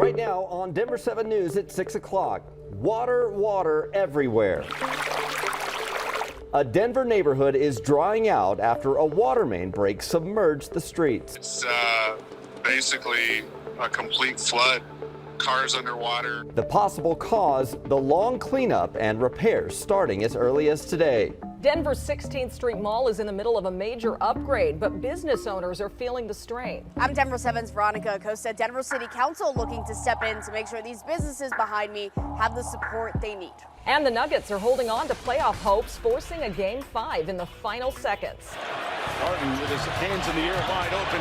Right now on Denver 7 News at 6 o'clock, water everywhere. A Denver neighborhood is drying out after a water main break submerged the streets. It's basically a complete flood. Cars underwater. The possible cause, the long cleanup and repairs starting as early as today. Denver's 16th Street Mall is in the middle of a major upgrade, but business owners are feeling the strain. I'm Denver 7's Veronica Acosta. Denver City Council looking to step in to make sure these businesses behind me have the support they need. And the Nuggets are holding on to playoff hopes, forcing a Game 5 in the final seconds. Martin with his hands in the air wide open.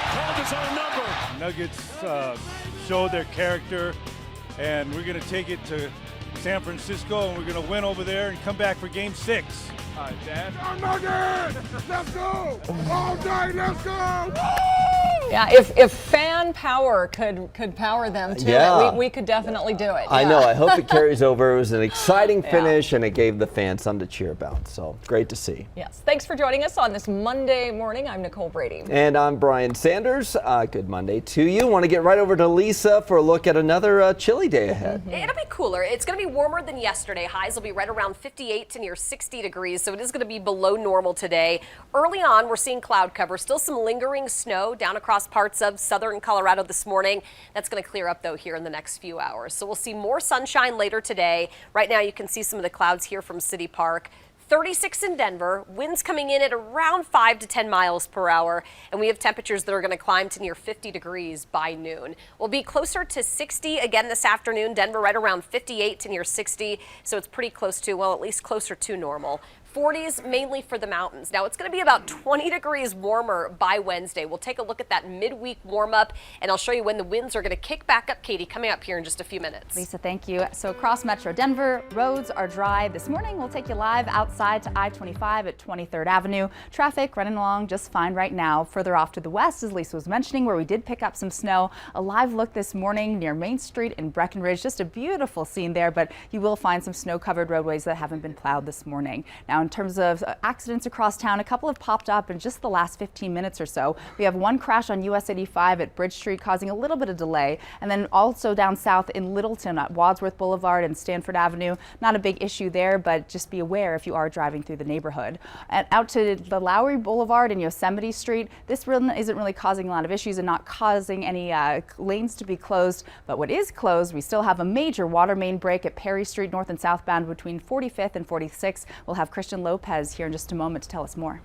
Called his own number. Nuggets show their character, and we're going to take it to San Francisco, and we're going to win over there and come back for Game 6. All right, Dad. Nuggets! Let's go! All night, let's go! Yeah, if fan power could power them to it, we could definitely do it. I know. I hope it carries over. It was an exciting finish, and it gave the fans something to cheer about. So great to see. Yes. Thanks for joining us on this Monday morning. I'm Nicole Brady. And I'm Brian Sanders. Good Monday to you. Want to get right over to Lisa for a look at another chilly day ahead. It'll be cooler. It's going to be warmer than yesterday. Highs will be right around 58 to near 60 degrees, so it is going to be below normal today. Early on, we're seeing cloud cover. Still some lingering snow down across parts of southern Colorado this morning. That's going to clear up, though, here in the next few hours. So we'll see more sunshine later today. Right now, you can see some of the clouds here from City Park. 36 in Denver, winds coming in at around 5 to 10 miles per hour, and we have temperatures that are going to climb to near 50 degrees by noon. We'll be closer to 60 again this afternoon. Denver right around 58 to near 60, so it's pretty close to, well, at least closer to normal. 40s mainly for the mountains. Now it's going to be about 20 degrees warmer by Wednesday. We'll take a look at that midweek warm up, and I'll show you when the winds are going to kick back up, Katie, coming up here in just a few minutes. Lisa, thank you. So across Metro Denver, roads are dry. This morning we'll take you live outside to I-25 at 23rd Avenue. Traffic running along just fine right now. Further off to the west, as Lisa was mentioning, where we did pick up some snow. A live look this morning near Main Street in Breckenridge. Just a beautiful scene there, but you will find some snow-covered roadways that haven't been plowed this morning. Now, in terms of accidents across town, a couple have popped up in just the last 15 minutes or so. We have one crash on US 85 at Bridge Street causing a little bit of delay, and then also down south in Littleton at Wadsworth Boulevard and Stanford Avenue. Not a big issue there, but just be aware if you are driving through the neighborhood. And out to the Lowry Boulevard and Yosemite Street, this isn't really causing a lot of issues and not causing any lanes to be closed. But what is closed, we still have a major water main break at Perry Street north and southbound between 45th and 46th. We'll have Christian Lopez here in just a moment to tell us more.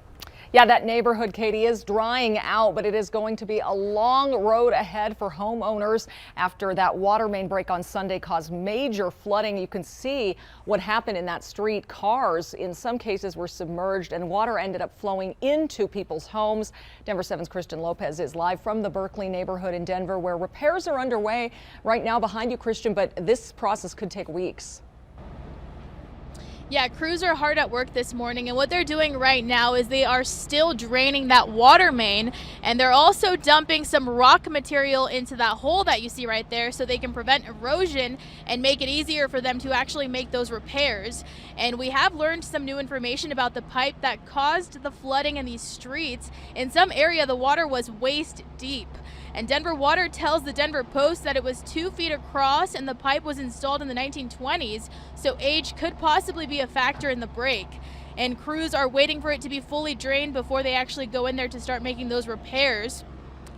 Yeah, that neighborhood, Katie, is drying out, but it is going to be a long road ahead for homeowners after that water main break on Sunday caused major flooding. You can see what happened in that street. Cars, in some cases, were submerged and water ended up flowing into people's homes. Denver 7's Christian Lopez is live from the Berkeley neighborhood in Denver, where repairs are underway right now behind you, Christian, but this process could take weeks. Yeah, crews are hard at work this morning, and what they're doing right now is they are still draining that water main, and they're also dumping some rock material into that hole that you see right there so they can prevent erosion and make it easier for them to actually make those repairs. And we have learned some new information about the pipe that caused the flooding in these streets. In some area, the water was waist deep. And Denver Water tells the Denver Post that it was 2 feet across and the pipe was installed in the 1920s, so age could possibly be a factor in the break. And crews are waiting for it to be fully drained before they actually go in there to start making those repairs.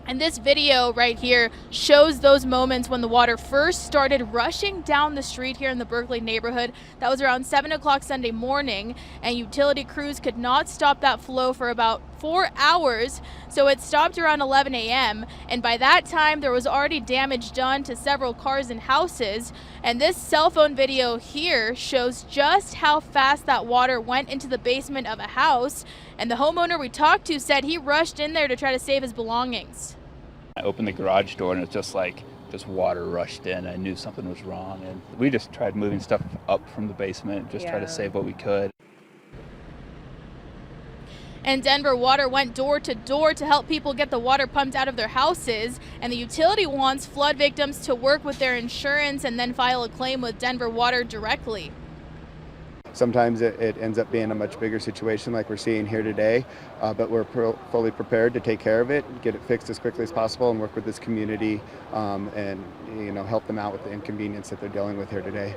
And this video right here shows those moments when the water first started rushing down the street here in the Berkeley neighborhood. That was around 7 o'clock Sunday morning, and utility crews could not stop that flow for about 4 hours, so it stopped around 11 a.m. and by that time there was already damage done to several cars and houses. And this cell phone video here shows just how fast that water went into the basement of a house, and the homeowner we talked to said he rushed in there to try to save his belongings. I opened the garage door and it's just water rushed in. I knew something was wrong, and we just tried moving stuff up from the basement, try to save what we could. And Denver Water went door to door to help people get the water pumped out of their houses. And the utility wants flood victims to work with their insurance and then file a claim with Denver Water directly. sometimes it ends up being a much bigger situation like we're seeing here today, but we're fully prepared to take care of it, get it fixed as quickly as possible, and work with this community and help them out with the inconvenience that they're dealing with here today.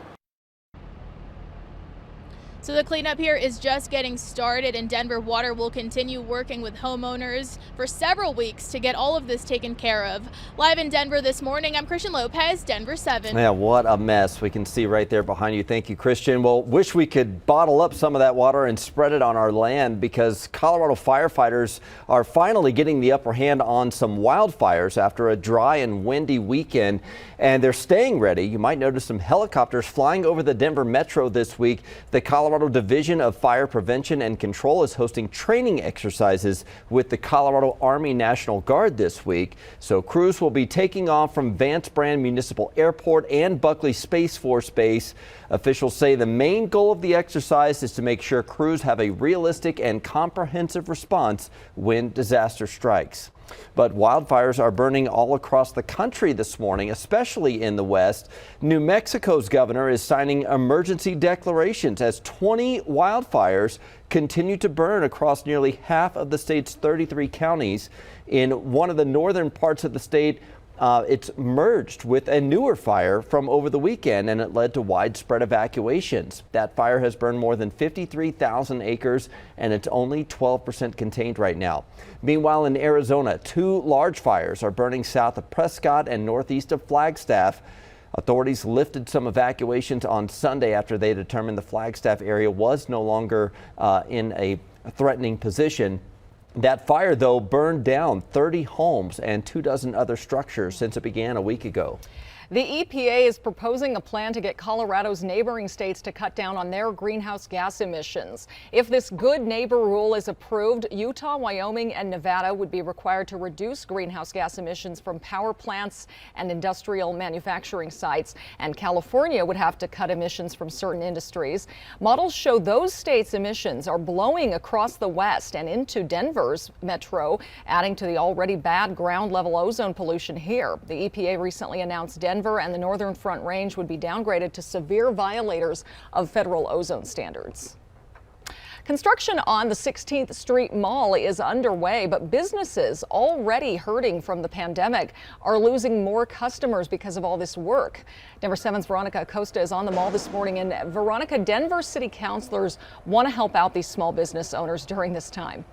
So the cleanup here is just getting started, and Denver Water will continue working with homeowners for several weeks to get all of this taken care of. Live in Denver this morning, I'm Christian Lopez, Denver 7. Yeah, what a mess we can see right there behind you. Thank you, Christian. Well, wish we could bottle up some of that water and spread it on our land, because Colorado firefighters are finally getting the upper hand on some wildfires after a dry and windy weekend, and they're staying ready. You might notice some helicopters flying over the Denver metro this week. The Colorado Division of Fire Prevention and Control is hosting training exercises with the Colorado Army National Guard this week. So crews will be taking off from Vance Brand Municipal Airport and Buckley Space Force Base. Officials say the main goal of the exercise is to make sure crews have a realistic and comprehensive response when disaster strikes. But wildfires are burning all across the country this morning, especially in the West. New Mexico's governor is signing emergency declarations as 20 wildfires continue to burn across nearly half of the state's 33 counties. In one of the northern parts of the state, it's merged with a newer fire from over the weekend, and it led to widespread evacuations. That fire has burned more than 53,000 acres, and it's only 12% contained right now. Meanwhile, in Arizona, 2 large fires are burning south of Prescott and northeast of Flagstaff. Authorities lifted some evacuations on Sunday after they determined the Flagstaff area was no longer in a threatening position. That fire, though, burned down 30 homes and 24 other structures since it began a week ago. The EPA is proposing a plan to get Colorado's neighboring states to cut down on their greenhouse gas emissions. If this good neighbor rule is approved, Utah, Wyoming, and Nevada would be required to reduce greenhouse gas emissions from power plants and industrial manufacturing sites, and California would have to cut emissions from certain industries. Models show those states' emissions are blowing across the West and into Denver's metro, adding to the already bad ground level ozone pollution here. The EPA recently announced Denver and the Northern Front Range would be downgraded to severe violators of federal ozone standards. Construction on the 16th Street Mall is underway, but businesses already hurting from the pandemic are losing more customers because of all this work. Denver 7's Veronica Acosta is on the mall this morning, and Veronica, Denver city councilors want to help out these small business owners during this time.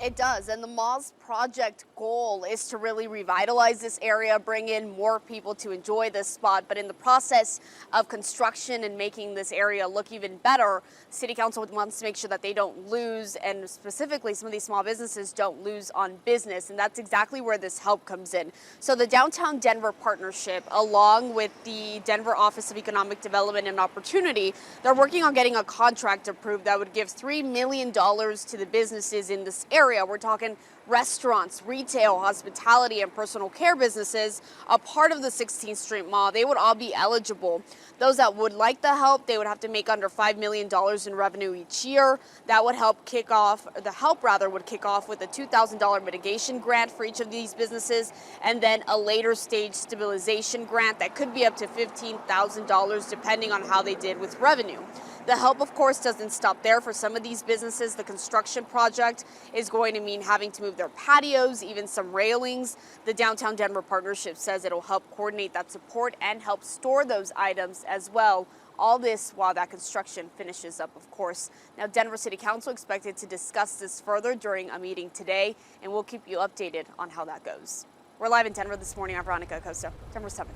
It does, and the mall's project goal is to really revitalize this area, bring in more people to enjoy this spot. But in the process of construction and making this area look even better, City Council wants to make sure that they don't lose, and specifically some of these small businesses don't lose on business, and that's exactly where this help comes in. So the Downtown Denver Partnership, along with the Denver Office of Economic Development and Opportunity, they're working on getting a contract approved that would give $3 million to the businesses in this area. We're talking restaurants, retail, hospitality, and personal care businesses, a part of the 16th Street Mall. They would all be eligible. Those that would like the help, they would have to make under $5 million in revenue each year. That would help kick off, the help rather would kick off with a $2,000 mitigation grant for each of these businesses, and then a later stage stabilization grant that could be up to $15,000 depending on how they did with revenue. The help, of course, doesn't stop there. For some of these businesses, the construction project is going to mean having to move their patios, even some railings. The Downtown Denver Partnership says it'll help coordinate that support and help store those items as well. All this while that construction finishes up, of course. Now, Denver City Council expected to discuss this further during a meeting today, and we'll keep you updated on how that goes. We're live in Denver this morning. I'm Veronica Acosta, Denver 7.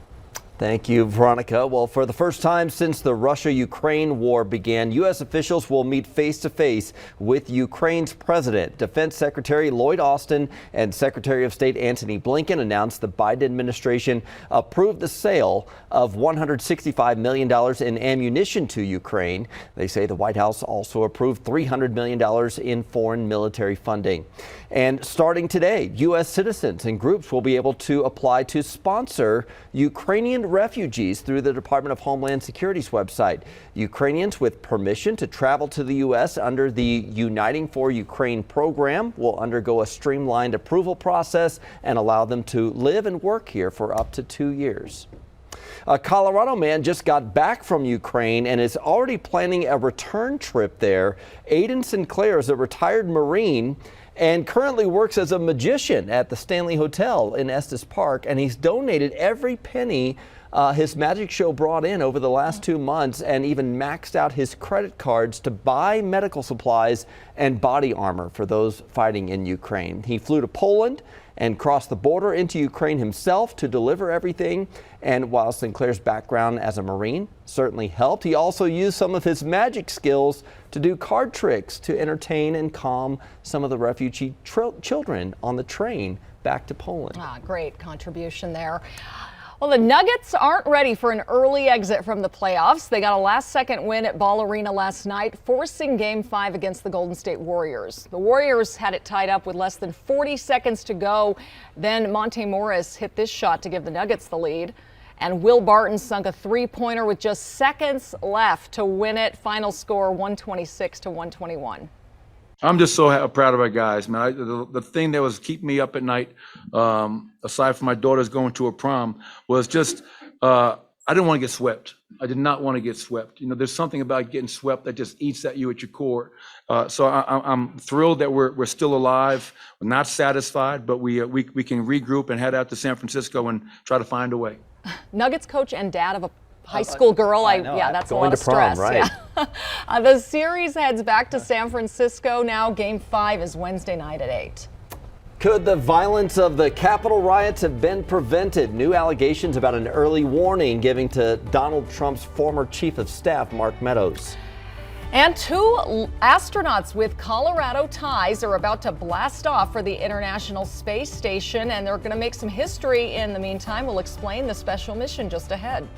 Thank you, Veronica. Well, for the first time since the Russia-Ukraine war began, U.S. officials will meet face-to-face with Ukraine's president. Defense Secretary Lloyd Austin and Secretary of State Antony Blinken announced the Biden administration approved the sale of $165 million in ammunition to Ukraine. They say the White House also approved $300 million in foreign military funding. And starting today, U.S. citizens and groups will be able to apply to sponsor Ukrainian refugees through the Department of Homeland Security's website. Ukrainians with permission to travel to the U.S. under the Uniting for Ukraine program will undergo a streamlined approval process and allow them to live and work here for up to 2 years. A Colorado man just got back from Ukraine and is already planning a return trip there. Aiden Sinclair is a retired Marine and currently works as a magician at the Stanley Hotel in Estes Park, and he's donated every penny his magic show brought in over the last 2 months, and even maxed out his credit cards to buy medical supplies and body armor for those fighting in Ukraine. He flew to Poland and crossed the border into Ukraine himself to deliver everything. And while Sinclair's background as a Marine certainly helped, he also used some of his magic skills to do card tricks to entertain and calm some of the refugee children on the train back to Poland. Great contribution there. Well, the Nuggets aren't ready for an early exit from the playoffs. They got a last-second win at Ball Arena last night, forcing Game 5 against the Golden State Warriors. The Warriors had it tied up with less than 40 seconds to go. Then Monte Morris hit this shot to give the Nuggets the lead. And Will Barton sunk a three-pointer with just seconds left to win it. Final score 126-121. I'm just so proud of our guys, man. The thing that was keeping me up at night, aside from my daughters going to a prom, was just I didn't want to get swept. I did not want to get swept. You know, there's something about getting swept that just eats at you at your core. So I'm thrilled that we're still alive. We're not satisfied, but we can regroup and head out to San Francisco and try to find a way. Nuggets coach and dad of a high school girl. Yeah, that's a lot of stress. Prom, right? Yeah. The series heads back to San Francisco now. Game 5 is Wednesday night at 8. Could the violence of the Capitol riots have been prevented? New allegations about an early warning given to Donald Trump's former chief of staff, Mark Meadows. And 2 astronauts with Colorado ties are about to blast off for the International Space Station, and they're going to make some history in the meantime. We'll explain the special mission just ahead.